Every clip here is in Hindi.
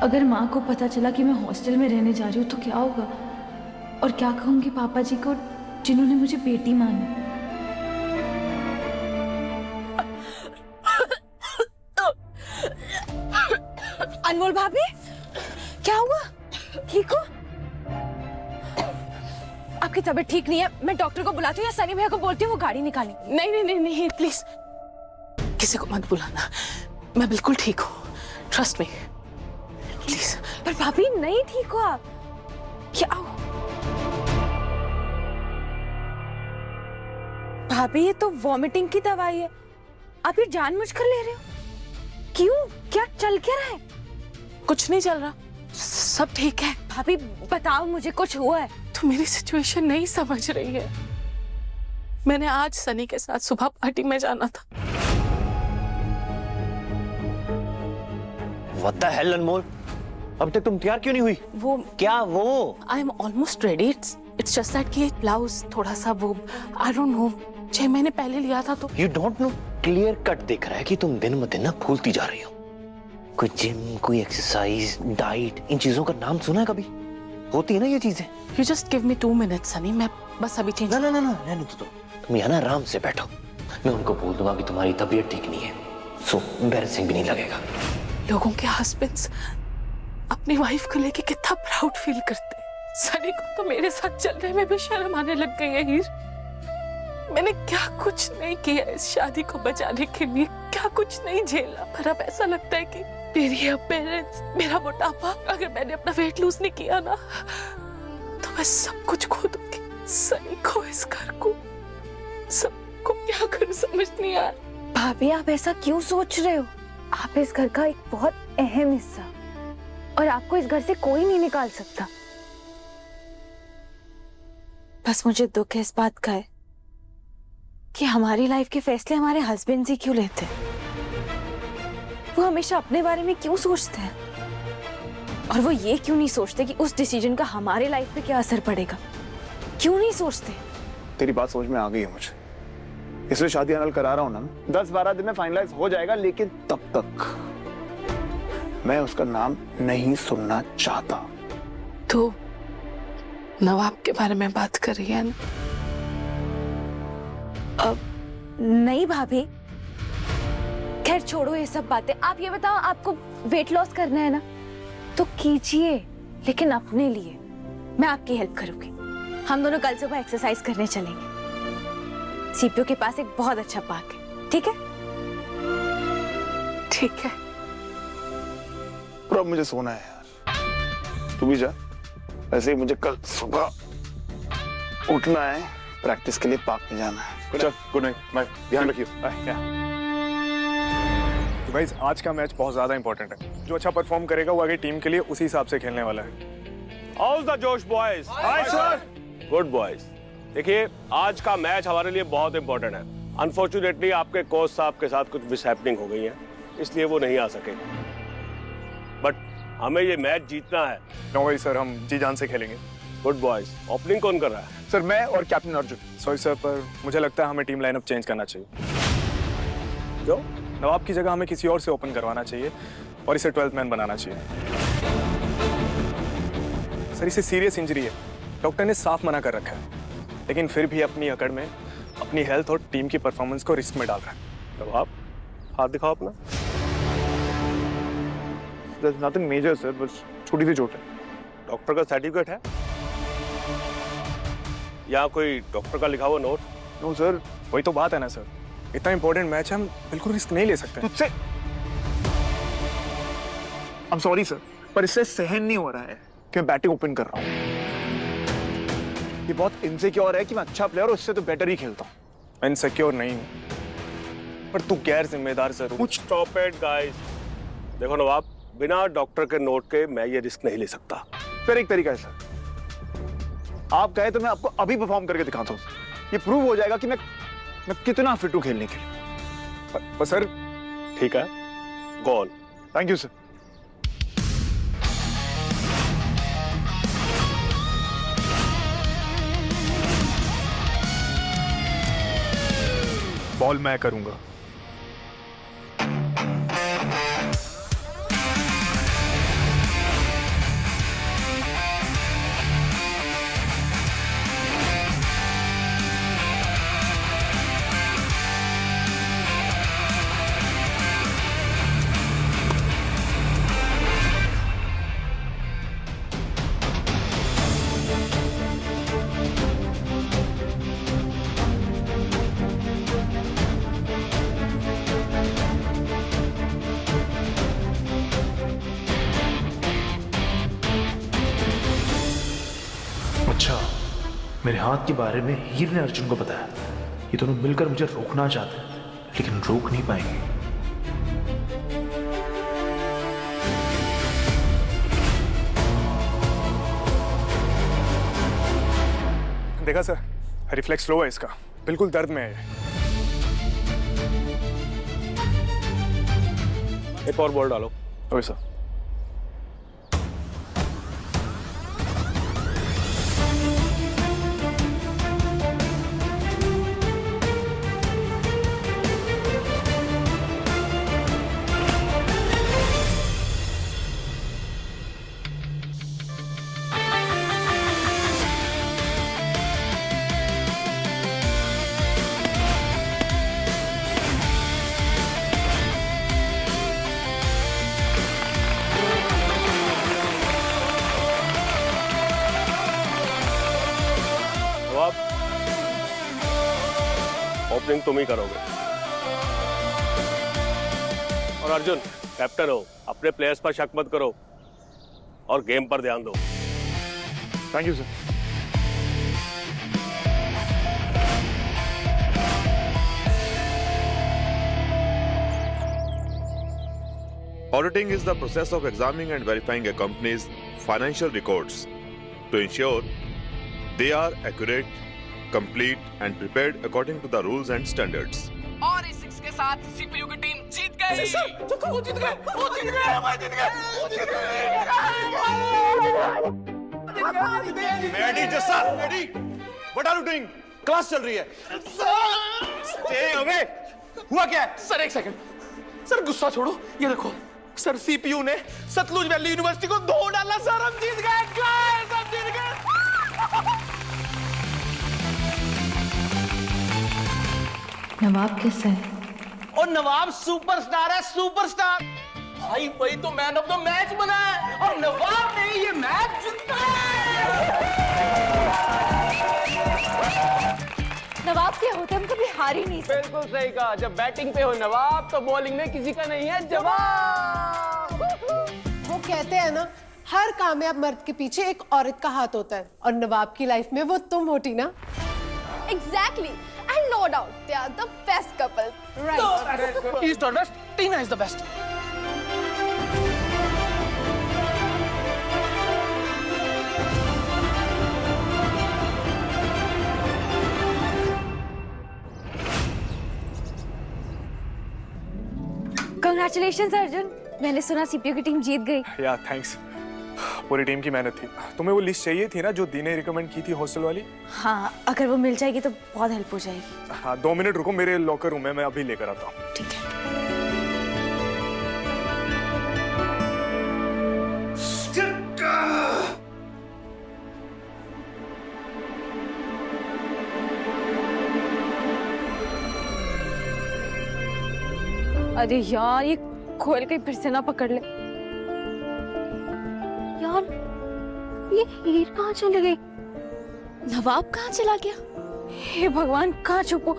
अगर माँ को पता चला कि मैं हॉस्टल में रहने जा रही हूँ तो क्या होगा? और क्या कहूँगी पापा जी को जिन्होंने मुझे बेटी माना? अनमोल भाभी, क्या हुआ? ठीक हो? आपकी तबीयत ठीक नहीं है, मैं डॉक्टर को बुलाती हूँ या सनी भैया को बोलती हूँ वो गाड़ी निकालें। नहीं नहीं नहीं नहीं, प्लीज किसी को मत बुलाना, मैं बिल्कुल ठीक हूँ, ट्रस्ट मी प्लीज। पर भाभी नहीं ठीक हो आप। क्या हो? भाभी ये तो वॉमिटिंग की दवाई है, आप ये जानबूझकर ले रहे हो? क्यों? क्या चल क्या रहा है? कुछ नहीं चल रहा, सब ठीक है। भाभी बताओ मुझे, कुछ हुआ है? तू मेरी सिचुएशन नहीं समझ रही है। मैंने आज सनी के साथ सुबह पार्टी में जाना था। What the hell, अनमोल? अब तक तुम तैयार क्यों नहीं हुई? वो क्या वो? I am almost ready. It's just that कि ब्लाउज थोड़ा सा वो आई डोंट नो 6 महीने पहले लिया था तो। You don't know? Clear cut दिख रहा है कि तुम दिन ब दिन ना फूलती जा रही हो। कोई जिम, कोई एक्सरसाइज, डाइट, इन चीजों का नाम सुना है कभी? होती है ना ये चीजें। You just give me 2 minutes, Sunny, मैं बस अभी चेंज। ना ना ना ना, रहने दो तुम यहाँ ना आराम से बैठो। मैं उनको बोल दूंगा कि तुम्हारी तबीयत ठीक नहीं है, सो एम्बैरेसिंग भी नहीं लगेगा। लोगों के हस्बैंड्स अपनी वाइफ को लेके कितना प्राउड फील करते हैं। सनी को तो मेरे साथ चलने में भी शर्म आने लग गई है हीर। मैंने क्या कुछ नहीं किया इस शादी को बचाने के लिए, क्या कुछ नहीं झेला, पर अब ऐसा लगता है कि मेरी अपीयरेंस, मेरा मोटापा, अगर मैंने अपना वेट लूज नहीं किया ना तो मैं सब कुछ खो दूंगी। सनी को, इस घर को, सबको क्या करूं समझ नहीं आ रहा। भाभी आप ऐसा क्यों सोच रहे हो? आप इस घर का एक बहुत अहम हिस्सा, और आपको इस घर से कोई नहीं निकाल सकता। बस मुझे दुख इस बात का है कि हमारी लाइफ के फैसले हमारे हस्बैंड ही क्यों लेते हैं। वो हमेशा अपने बारे में क्यों सोचते हैं, और वो ये क्यों नहीं सोचते कि उस डिसीजन का हमारे लाइफ पे क्या असर पड़ेगा? क्यों नहीं सोचते? तेरी बात समझ में आ गई है मुझे, इसलिए शादी फाइनल करा रहा हूं ना। 10-12 दिन में फाइनलाइज हो जाएगा, लेकिन तब तक मैं उसका नाम नहीं सुनना चाहता। तो नवाब के बारे में बात कर रही है ना? नहीं भाभी, खैर छोड़ो ये सब बातें। आप ये बताओ, आपको वेट लॉस करना है ना तो कीजिए, लेकिन अपने लिए। मैं आपकी हेल्प करूंगी। हम दोनों कल सुबह एक्सरसाइज करने चलेंगे। सीपीयू के पास एक बहुत अच्छा पार्क है, ठीक है? ठीक है। और अब मुझे सोना है यार, तू भी जा। ऐसे ही मुझे कल सुबह उठना है, प्रैक्टिस के लिए पार्क में जाना है। चल, गुड नाइट, बाय, ध्यान रखियो। तो गाइस, आज का मैच बहुत ज्यादा इंपॉर्टेंट है। जो अच्छा परफॉर्म करेगा वो आगे टीम के लिए उसी हिसाब से खेलने वाला है। हाउस द जोश boys? Hi sir. Good boys. देखिए, आज का मैच हमारे लिए बहुत इंपॉर्टेंट है। अनफॉर्चुनेटली आपके कोच साहब के साथ कुछ मिसहैपनिंग हो गई है, इसलिए वो नहीं आ सके। बट हमें ये मैच जीतना है। नो वरी सर, हम जी जान से खेलेंगे। Good boys. ओपनिंग कौन कर रहा है? सर मैं और कैप्टन अर्जुन। सॉरी सर, पर मुझे लगता है हमें टीम लाइनअप चेंज करना चाहिए। जो नवाब की जगह हमें किसी और से ओपन करवाना चाहिए और इसे 12th मैन बनाना चाहिए। सर इसे सीरियस इंजरी है, डॉक्टर ने साफ मना कर रखा है, लेकिन फिर भी अपनी अकड़ में अपनी हेल्थ और टीम की परफॉर्मेंस को रिस्क में डाल रहा है। तो आप हाथ दिखाओ अपना। There's nothing major sir, बस छोटी सी चोट है। डॉक्टर का सर्टिफिकेट है या कोई डॉक्टर का लिखा हुआ नोट? नो सर, वही तो बात है ना सर, इतना इंपॉर्टेंट मैच है, हम बिल्कुल रिस्क नहीं ले सकते। तुझसे I'm sorry सर, पर इससे सहन नहीं हो रहा है कि मैं बैटिंग ओपन कर रहा हूँ। ये बहुत इनसिक्योर है कि मैं अच्छा प्लेयर हूँ, उससे तो बेटर ही खेलता हूँ। मैं इनसिक्योर नहीं हूँ, पर तू गैर जिम्मेदार जरूर। कुछ स्टॉप इट गाइस। देखो नवाब, बिना डॉक्टर के नोट के मैं ये रिस्क नहीं ले सकता। फिर एक तरीका है सर, आप कहे तो मैं आपको अभी परफॉर्म करके दिखाता हूँ। ये प्रूव हो जाएगा कि मैं कितना फिट हूँ खेलने के लिए। पर सर ठीक है, go on. Thank you sir. Ball मैं करूंगा। मेरे हाथ के बारे में हीर ने अर्जुन को बताया। ये दोनों मिलकर मुझे रोकना चाहते हैं, लेकिन रोक नहीं पाएंगे। देखा सर, रिफ्लेक्स लो है इसका, बिल्कुल दर्द में है। एक और बॉल डालो। Okay sir. ओपनिंग तुम ही करोगे। और अर्जुन, कैप्टन हो, अपने प्लेयर्स पर शक मत करो और गेम पर ध्यान दो। Thank you sir. Auditing is the process of examining and verifying a company's financial records to ensure they are accurate, complete and prepared according to the rules and standards. और इस 6 के साथ सीपीयू की टीम जीत गई। वो जीत गए। Ready, Jessa? Ready? What are you doing? Class चल रही है। Stay away. हुआ क्या है? सर एक सेकंड, सर गुस्सा छोड़ो, ये देखो सर, सीपीयू ने सतलुज वैली यूनिवर्सिटी को 2 डाला सर, हम जीत गए, गाइस हम जीत गए। नवाब कैसा है? और नवाब सुपरस्टार है, सुपरस्टार। भाई वही तो मैन ऑफ द मैच बना है और नवाब ने ये मैच जीता है। नवाब के होते हम कभी हार ही नहीं सकते। बिल्कुल सही कहा, जब बैटिंग पे हो नवाब तो बॉलिंग में किसी का नहीं है जवाब। वो कहते हैं ना, हर कामयाब मर्द के पीछे एक औरत का हाथ होता है, और नवाब की लाइफ में वो तुम हो टीना। Exactly, and no doubt they are the best couple. Right. East or West, Tina is the best. Congratulations Arjun, मैंने सुना सीपीयू की टीम जीत गई। या थैंक्स, पूरी टीम की मेहनत थी। तुम्हें वो लिस्ट चाहिए थी ना जो दी ने रिकमेंड की थी हॉस्टल वाली? हाँ, अगर वो मिल जाएगी तो बहुत हेल्प हो जाएगी। हाँ, 2 मिनट रुको, मेरे लॉकर रूम में, मैं अभी लेकर आता हूँ। ठीक है। अरे यार, ये खोल के फिर से ना पकड़ ले। यार, ये हीर कहाँ चली गई? नवाब कहाँ चला गया? हे भगवान, कहाँ छुपो?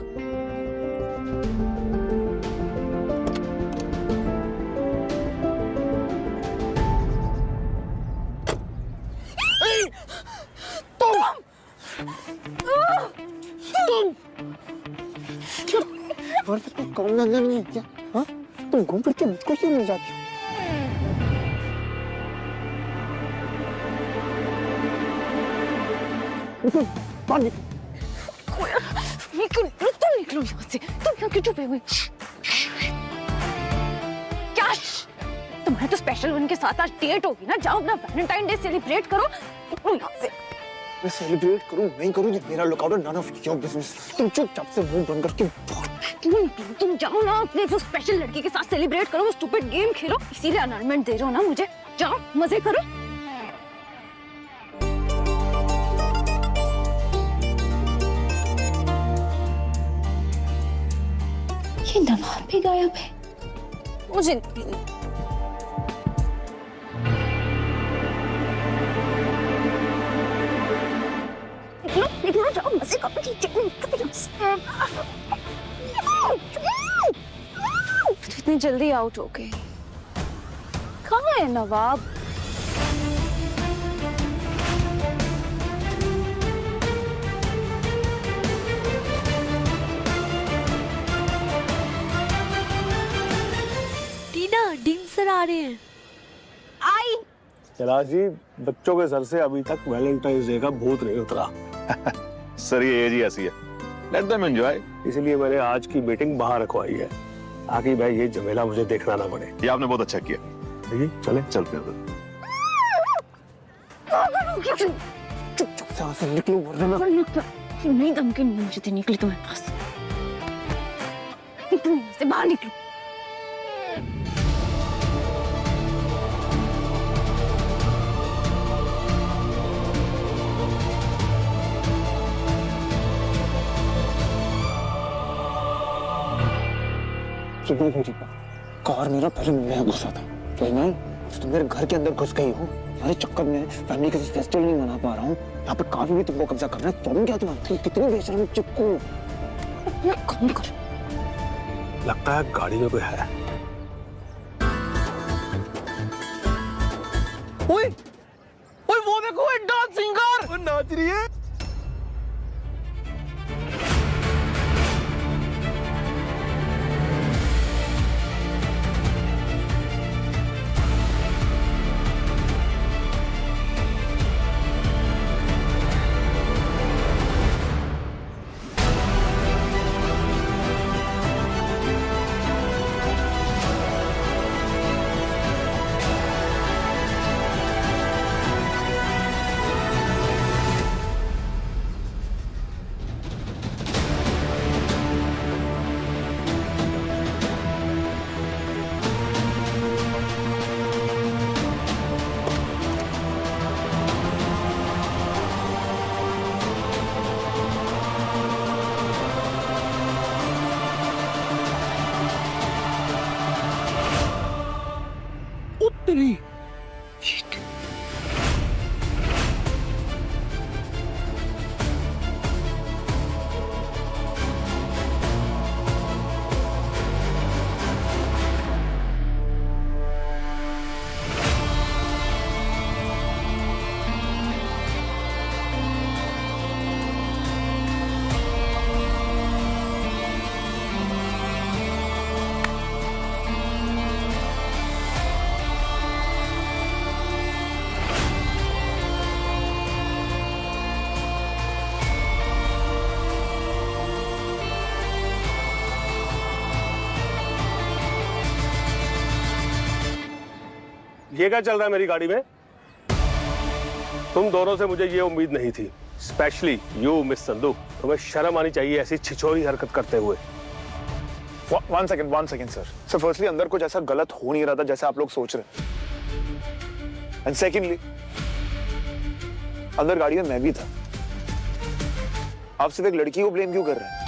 और तुम काम धंधा नहीं है क्या? हाँ? तुम घूम फिर के मुझको क्यों मिल जाती हो? तुम निकलो यहाँ से, तुम यहाँ क्यों छुपे हुए? क्या? तुम्हारे तो स्पेशल उनके साथ आज डेट होगी ना, जाओ अपना वैलेंटाइन डे सेलिब्रेट करो। निकलो यहाँ से। मैं सेलिब्रेट करूं नहीं करूं, ये मेरा लुकआउट है, नन ऑफ योर बिजनेस। तुम चुपचाप से मुंह बंद करके तुम जाओ ना, अपने वो स्पेशल लड़की के साथ सेलिब्रेट करो, वो स्टूपिड गेम खेलो, इसीलिए अनाउंसमेंट दे रहे हो ना मुझे। जाओ मजे करो। ये नवाब भी गायब है, मुझे निकलो, जाओ मजे करो। इतनी जल्दी आउट हो गए? कहाँ है नवाब? आ रहे हैं? आई कैलाश जी, बच्चों के सर से अभी तक वैलेंटाइन डे का भूत नहीं उतरा। सर ये एज ही ऐसी है, लेट देम एंजॉय। इसलिए मैंने आज की मीटिंग बाहर रखवाई है, ताकि भाई ये झमेला मुझे देखना ना पड़े। ये आपने बहुत अच्छा किया। देखिए, चले चलते हैं। चुपचाप से निकलो वरना नहीं धमकी नहीं मुझे देने के लिए तुम्हारे पास। निकलो यहाँ से, बाहर निकलो। सुनो मेरी बात, कार मेरा पहले मैं घुसा था, तो मैं तुम मेरे घर के अंदर घुस गई हो। तुम्हारे चक्कर में फैमिली के साथ फेस्टिवल नहीं मना पा रहा हूँ। यहाँ पे काफी भी तुमको कब्जा करना है। तुम क्या तुम्हारी कितनी बेशर्म चिपको। कौन कर? लगता है गाड़ी में कोई है। ओए ओए वो देखो, एक डांस सिंगर वो नाच रही है। उत्तरी ये क्या चल रहा है मेरी गाड़ी में? तुम दोनों से मुझे ये उम्मीद नहीं थी, स्पेशली यू मिस संधू। तुम्हें शर्म आनी चाहिए ऐसी छिछोरी हरकत करते हुए। One second sir. Sir firstly अंदर कुछ ऐसा गलत हो नहीं रहा था जैसे आप लोग सोच रहे हैं। एंड सेकेंडली अंदर गाड़ी में मैं भी था। आप सिर्फ एक लड़की को ब्लेम क्यों कर रहे हैं?